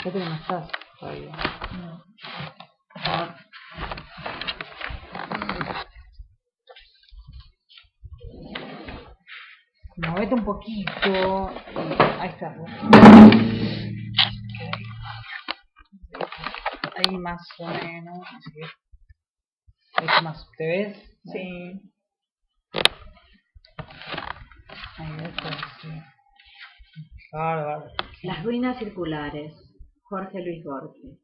Creo que no estás todavía. No. Movete un poquito. Ahí está. Ahí más o menos. Así. Ahí más. ¿Te ves? Sí. Ahí ves, sí. Bárbaro. Las ruinas circulares. Jorge Luis Borges.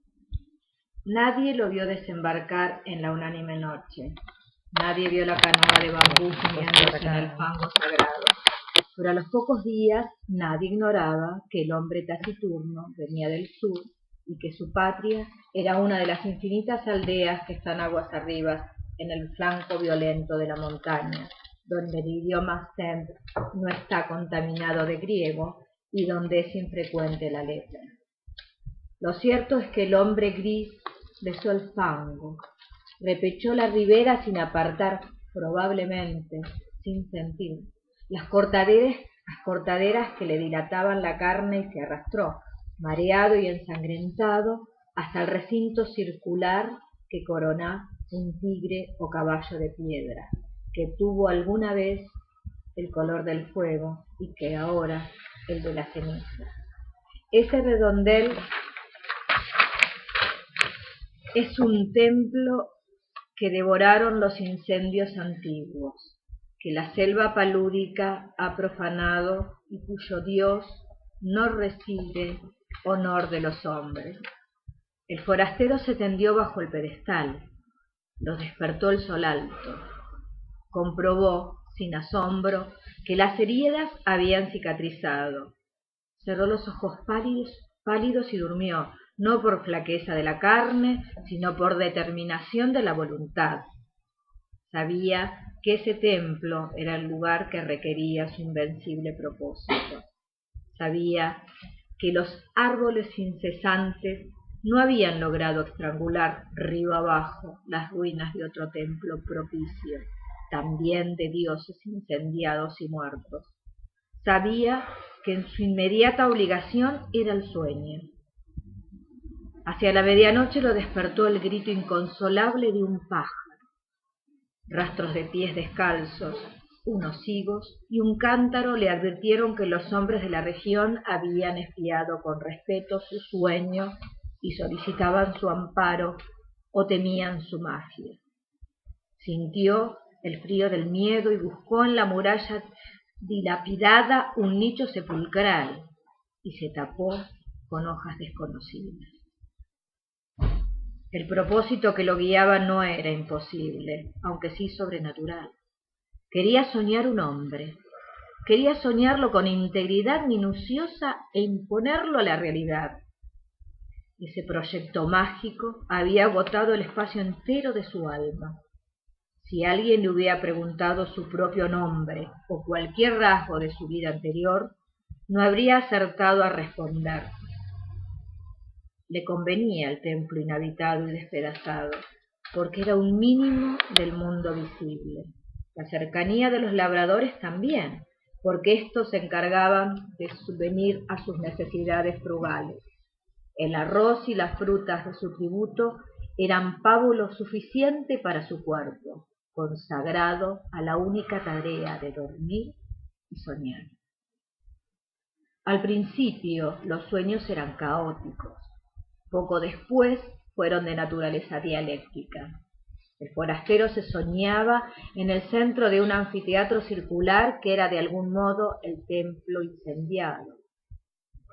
Nadie lo vio desembarcar en la unánime noche. Nadie vio la canoa de bambú sumiéndose en el fango sagrado. Pero a los pocos días nadie ignoraba que el hombre taciturno venía del sur y que su patria era una de las infinitas aldeas que están aguas arriba en el flanco violento de la montaña, donde el idioma Zend no está contaminado de griego y donde es infrecuente la lepra. Lo cierto es que el hombre gris besó el fango, repechó la ribera sin apartar, probablemente sin sentir, las cortaderas que le dilataban la carne y se arrastró, mareado y ensangrentado, hasta el recinto circular que corona un tigre o caballo de piedra, que tuvo alguna vez el color del fuego y que ahora el de la ceniza. Ese redondel es un templo que devoraron los incendios antiguos, que la selva palúdica ha profanado y cuyo Dios no recibe honor de los hombres. El forastero se tendió bajo el pedestal, lo despertó el sol alto. Comprobó, sin asombro, que las heridas habían cicatrizado. Cerró los ojos pálidos y durmió, no por flaqueza de la carne, sino por determinación de la voluntad. Sabía que ese templo era el lugar que requería su invencible propósito. Sabía que los árboles incesantes no habían logrado estrangular río abajo las ruinas de otro templo propicio, también de dioses incendiados y muertos. Sabía que en su inmediata obligación era el sueño. Hacia la medianoche lo despertó el grito inconsolable de un pájaro. Rastros de pies descalzos, unos higos y un cántaro le advirtieron que los hombres de la región habían espiado con respeto su sueño y solicitaban su amparo o temían su magia. Sintió el frío del miedo y buscó en la muralla dilapidada un nicho sepulcral y se tapó con hojas desconocidas. El propósito que lo guiaba no era imposible, aunque sí sobrenatural. Quería soñar un hombre, quería soñarlo con integridad minuciosa e imponerlo a la realidad. Ese proyecto mágico había agotado el espacio entero de su alma. Si alguien le hubiera preguntado su propio nombre o cualquier rasgo de su vida anterior, no habría acertado a responder. Le convenía el templo inhabitado y despedazado, porque era un mínimo del mundo visible. La cercanía de los labradores también, porque éstos se encargaban de subvenir a sus necesidades frugales. El arroz y las frutas de su tributo eran pábulo suficiente para su cuerpo, consagrado a la única tarea de dormir y soñar. Al principio los sueños eran caóticos. Poco después fueron de naturaleza dialéctica. El forastero se soñaba en el centro de un anfiteatro circular que era de algún modo el templo incendiado.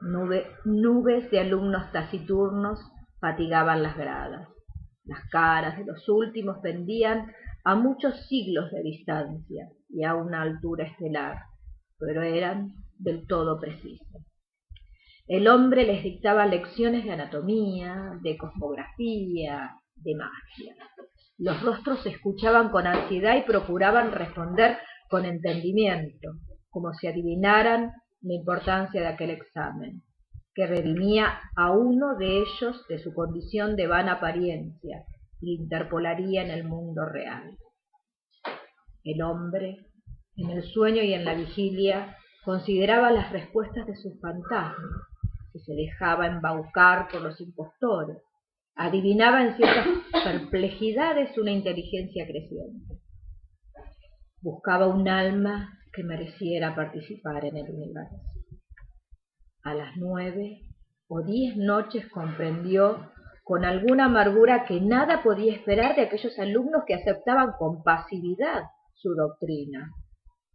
Nubes de alumnos taciturnos fatigaban las gradas. Las caras de los últimos pendían a muchos siglos de distancia y a una altura estelar, pero eran del todo precisas. El hombre les dictaba lecciones de anatomía, de cosmografía, de magia. Los rostros se escuchaban con ansiedad y procuraban responder con entendimiento, como si adivinaran la importancia de aquel examen, que redimía a uno de ellos de su condición de vana apariencia y le interpolaría en el mundo real. El hombre, en el sueño y en la vigilia, consideraba las respuestas de sus fantasmas, se que se dejaba embaucar por los impostores, adivinaba en ciertas perplejidades una inteligencia creciente. Buscaba un alma que mereciera participar en el universo. A las 9 o 10 noches comprendió con alguna amargura que nada podía esperar de aquellos alumnos que aceptaban con pasividad su doctrina,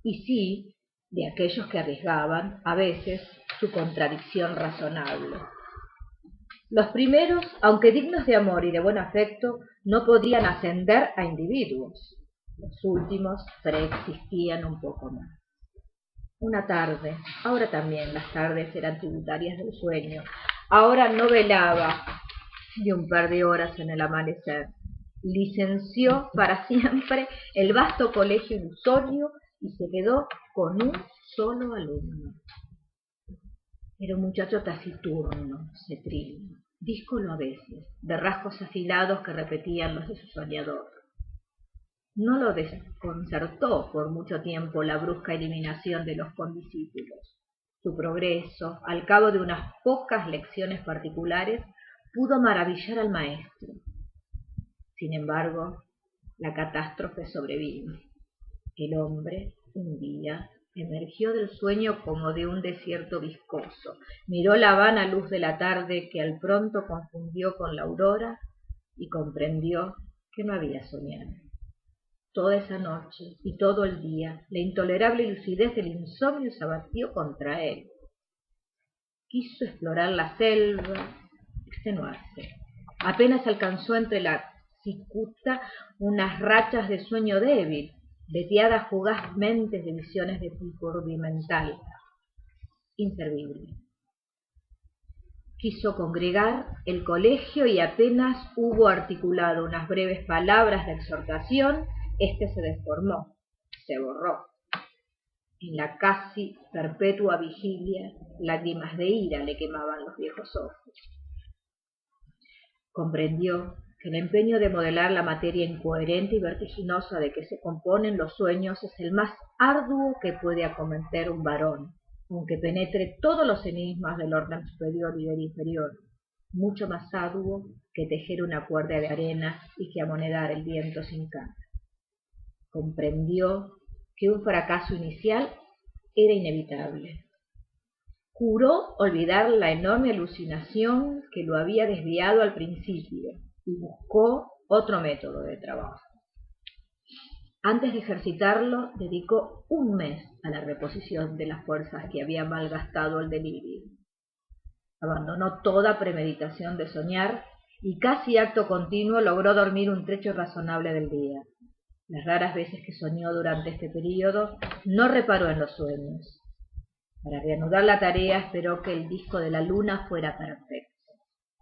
y sí de aquellos que arriesgaban, a veces, su contradicción razonable. Los primeros, aunque dignos de amor y de buen afecto, no podían ascender a individuos. Los últimos preexistían un poco más. Una tarde, ahora también las tardes eran tributarias del sueño, ahora no velaba de un par de horas en el amanecer. Licenció para siempre el vasto colegio ilusorio y se quedó con un solo alumno. Era un muchacho taciturno, cetrino, díscolo a veces, de rasgos afilados que repetían los de su soñador. No lo desconcertó por mucho tiempo la brusca eliminación de los condiscípulos. Su progreso, al cabo de unas pocas lecciones particulares, pudo maravillar al maestro. Sin embargo, la catástrofe sobrevino. El hombre, un día, emergió del sueño como de un desierto viscoso, miró la vana luz de la tarde que al pronto confundió con la aurora y comprendió que no había soñado. Toda esa noche y todo el día, la intolerable lucidez del insomnio se abatió contra él. Quiso explorar la selva, extenuarse. Apenas alcanzó entre la cicuta unas rachas de sueño débil, veteadas fugazmente de visiones de tipo rudimental, inservible. Quiso congregar el colegio y apenas hubo articulado unas breves palabras de exhortación, éste se deformó, se borró. En la casi perpetua vigilia, lágrimas de ira le quemaban los viejos ojos. Comprendió que el empeño de modelar la materia incoherente y vertiginosa de que se componen los sueños es el más arduo que puede acometer un varón, aunque penetre todos los enigmas del orden superior y del inferior, mucho más arduo que tejer una cuerda de arena y que amonedar el viento sin cara. Comprendió que un fracaso inicial era inevitable. Juró olvidar la enorme alucinación que lo había desviado al principio y buscó otro método de trabajo. Antes de ejercitarlo, dedicó un mes a la reposición de las fuerzas que había malgastado el delirio. Abandonó toda premeditación de soñar y casi acto continuo logró dormir un trecho razonable del día. Las raras veces que soñó durante este período, no reparó en los sueños. Para reanudar la tarea esperó que el disco de la luna fuera perfecto.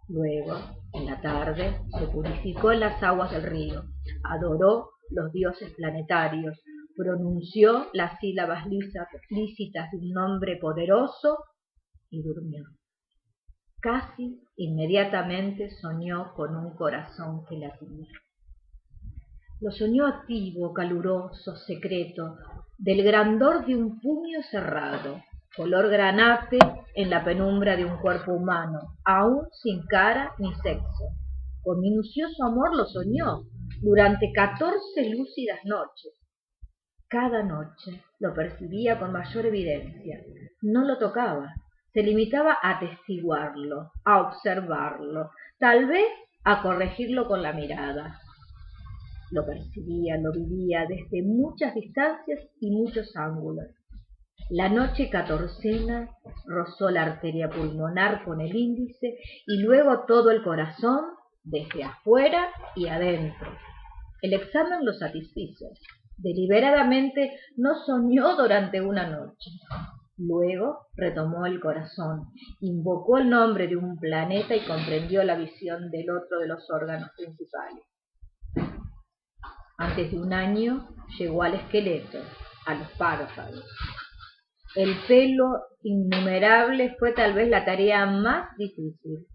Luego, en la tarde, se purificó en las aguas del río, adoró los dioses planetarios, pronunció las sílabas lícitas de un nombre poderoso y durmió. Casi inmediatamente soñó con un corazón que latía. Lo soñó activo, caluroso, secreto, del grandor de un puño cerrado, color granate en la penumbra de un cuerpo humano, aún sin cara ni sexo. Con minucioso amor lo soñó durante 14 lúcidas noches. Cada noche lo percibía con mayor evidencia. No lo tocaba, se limitaba a atestiguarlo, a observarlo, tal vez a corregirlo con la mirada. Lo percibía, lo vivía desde muchas distancias y muchos ángulos. La noche 14 rozó la arteria pulmonar con el índice y luego todo el corazón desde afuera y adentro. El examen lo satisfizo. Deliberadamente no soñó durante una noche. Luego retomó el corazón, invocó el nombre de un planeta y comprendió la visión del otro de los órganos principales. Antes de un año llegó al esqueleto, a los párpados. El pelo innumerable fue tal vez la tarea más difícil.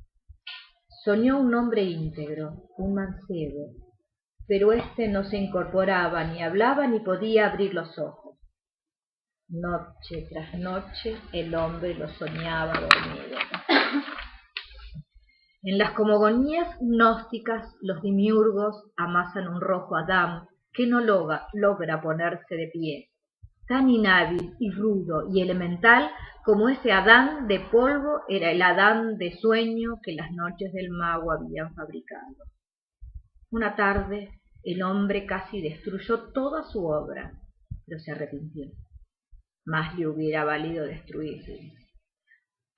Soñó un hombre íntegro, un mancebo, pero éste no se incorporaba, ni hablaba, ni podía abrir los ojos. Noche tras noche el hombre lo soñaba dormido. En las cosmogonías gnósticas, los demiurgos amasan un rojo Adán que no logra ponerse de pie, tan inhábil y rudo y elemental como ese Adán de polvo era el Adán de sueño que las noches del mago habían fabricado. Una tarde el hombre casi destruyó toda su obra, pero se arrepintió. Más le hubiera valido destruirse.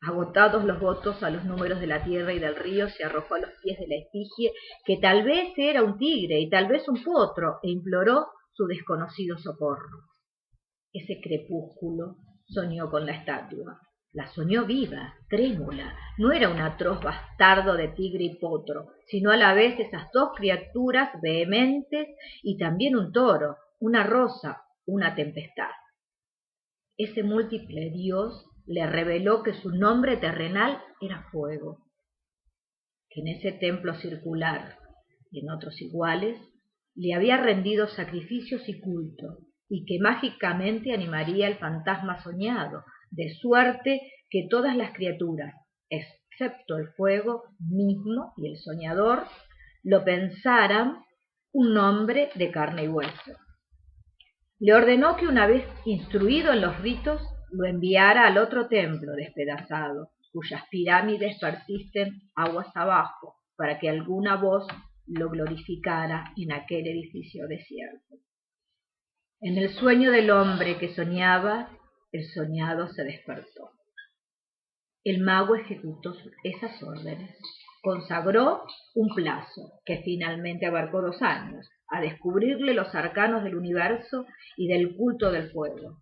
Agotados los votos a los números de la tierra y del río, se arrojó a los pies de la efigie, que tal vez era un tigre y tal vez un potro, e imploró su desconocido socorro. Ese crepúsculo soñó con la estatua. La soñó viva, trémula. No era un atroz bastardo de tigre y potro, sino a la vez esas dos criaturas vehementes y también un toro, una rosa, una tempestad. Ese múltiple dios le reveló que su nombre terrenal era fuego, que en ese templo circular y en otros iguales le había rendido sacrificios y culto, y que mágicamente animaría el fantasma soñado, de suerte que todas las criaturas, excepto el fuego mismo y el soñador, lo pensaran un hombre de carne y hueso. Le ordenó que una vez instruido en los ritos, lo enviara al otro templo despedazado, cuyas pirámides persisten aguas abajo, para que alguna voz lo glorificara en aquel edificio desierto. En el sueño del hombre que soñaba, el soñado se despertó. El mago ejecutó esas órdenes. Consagró un plazo, que finalmente abarcó 2 años, a descubrirle los arcanos del universo y del culto del fuego.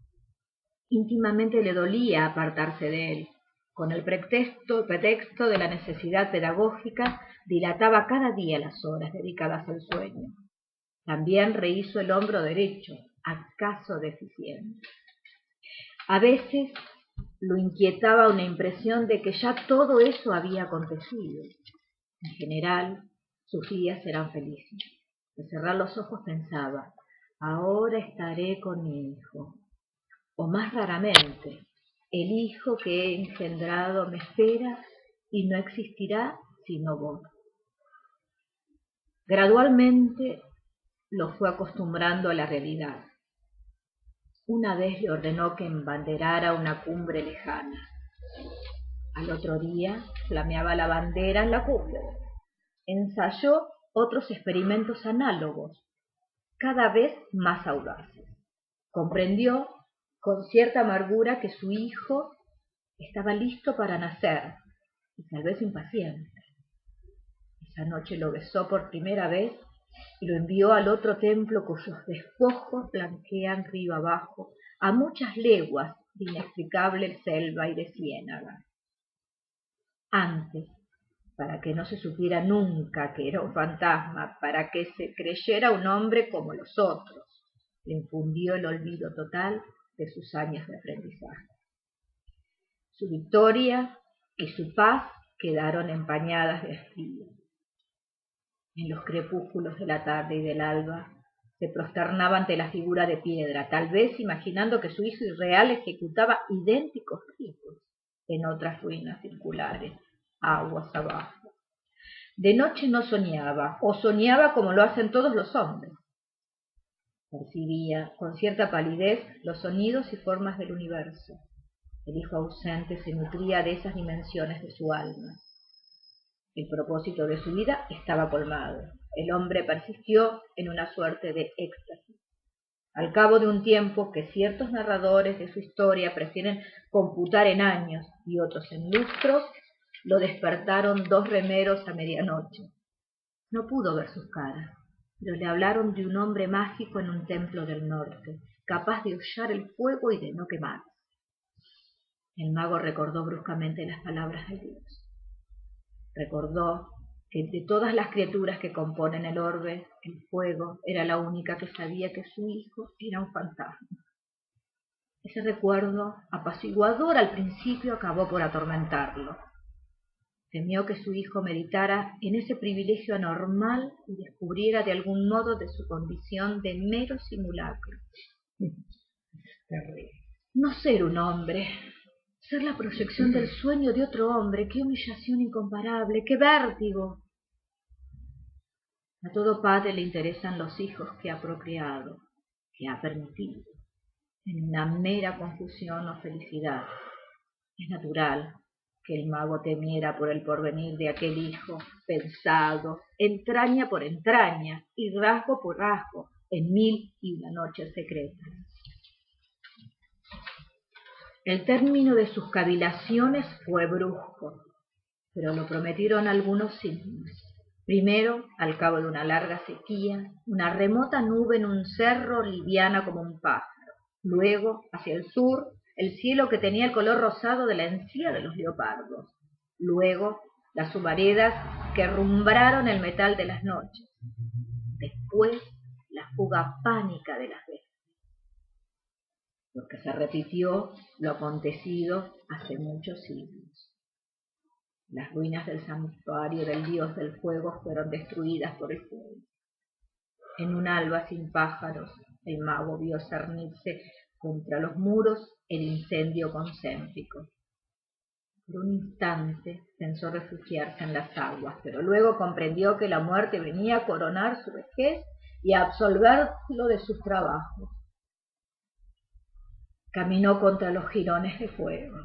Íntimamente le dolía apartarse de él. Con el pretexto de la necesidad pedagógica, dilataba cada día las horas dedicadas al sueño. También rehizo el hombro derecho, acaso deficiente. A veces lo inquietaba una impresión de que ya todo eso había acontecido. En general, sus días eran felices. Al cerrar los ojos pensaba, ahora estaré con mi hijo. O más raramente, el hijo que he engendrado me espera y no existirá sino vos. Gradualmente lo fue acostumbrando a la realidad. Una vez le ordenó que embanderara una cumbre lejana. Al otro día flameaba la bandera en la cumbre. Ensayó otros experimentos análogos, cada vez más audaces. Comprendió con cierta amargura que su hijo estaba listo para nacer y tal vez impaciente. Esa noche lo besó por primera vez y lo envió al otro templo cuyos despojos blanquean río abajo a muchas leguas de inexplicable selva y de ciénaga. Antes, para que no se supiera nunca que era un fantasma, para que se creyera un hombre como los otros, le infundió el olvido total de sus años de aprendizaje. Su victoria y su paz quedaron empañadas de frío. En los crepúsculos de la tarde y del alba se prosternaba ante la figura de piedra, tal vez imaginando que su hijo irreal ejecutaba idénticos ritos en otras ruinas circulares, aguas abajo. De noche no soñaba, o soñaba como lo hacen todos los hombres. Percibía con cierta palidez los sonidos y formas del universo. El hijo ausente se nutría de esas dimensiones de su alma. El propósito de su vida estaba colmado. El hombre persistió en una suerte de éxtasis. Al cabo de un tiempo que ciertos narradores de su historia prefieren computar en años y otros en lustros, lo despertaron 2 remeros a medianoche. No pudo ver sus caras, pero le hablaron de un hombre mágico en un templo del norte, capaz de hollar el fuego y de no quemarse. El mago recordó bruscamente las palabras de Dios. Recordó que de todas las criaturas que componen el orbe, el fuego era la única que sabía que su hijo era un fantasma. Ese recuerdo, apaciguador al principio, acabó por atormentarlo. Temió que su hijo meditara en ese privilegio anormal y descubriera de algún modo de su condición de mero simulacro. Terrible. No ser un hombre, ser la proyección del sueño de otro hombre. ¡Qué humillación incomparable! ¡Qué vértigo! A todo padre le interesan los hijos que ha procreado, que ha permitido, en una mera confusión o felicidad. Es natural que el mago temiera por el porvenir de aquel hijo, pensado, entraña por entraña y rasgo por rasgo, en 1001 noches secretas. El término de sus cavilaciones fue brusco, pero lo prometieron algunos signos. Primero, al cabo de una larga sequía, una remota nube en un cerro liviana como un pájaro. Luego, hacia el sur, el cielo que tenía el color rosado de la encía de los leopardos. Luego, las humaredas que rumbraron el metal de las noches. Después, la fuga pánica de las bestias. Porque se repitió lo acontecido hace muchos siglos. Las ruinas del santuario del dios del fuego fueron destruidas por el fuego. En un alba sin pájaros, el mago vio cernirse contra los muros el incendio concéntrico. Por un instante pensó refugiarse en las aguas, pero luego comprendió que la muerte venía a coronar su vejez y a absolverlo de sus trabajos. Caminó contra los jirones de fuego.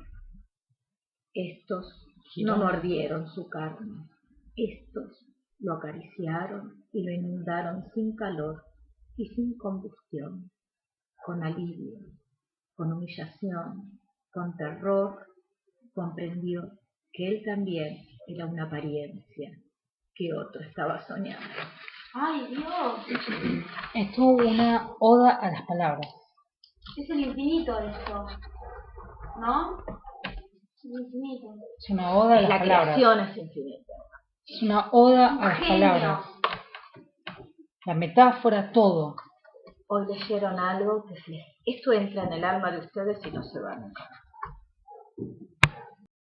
Estos no mordieron su carne. Estos lo acariciaron y lo inundaron sin calor y sin combustión, con alivio, con humillación, con terror. Comprendió que él también era una apariencia, que otro estaba soñando. ¡Ay, Dios! Es toda una oda a las palabras. Es el infinito esto, ¿no? El infinito. Es una oda a las La palabras. creación es infinita. Es una oda Un a las genio. palabras. La metáfora, todo. Hoy leyeron algo que esto entra en el alma de ustedes y no se va nunca.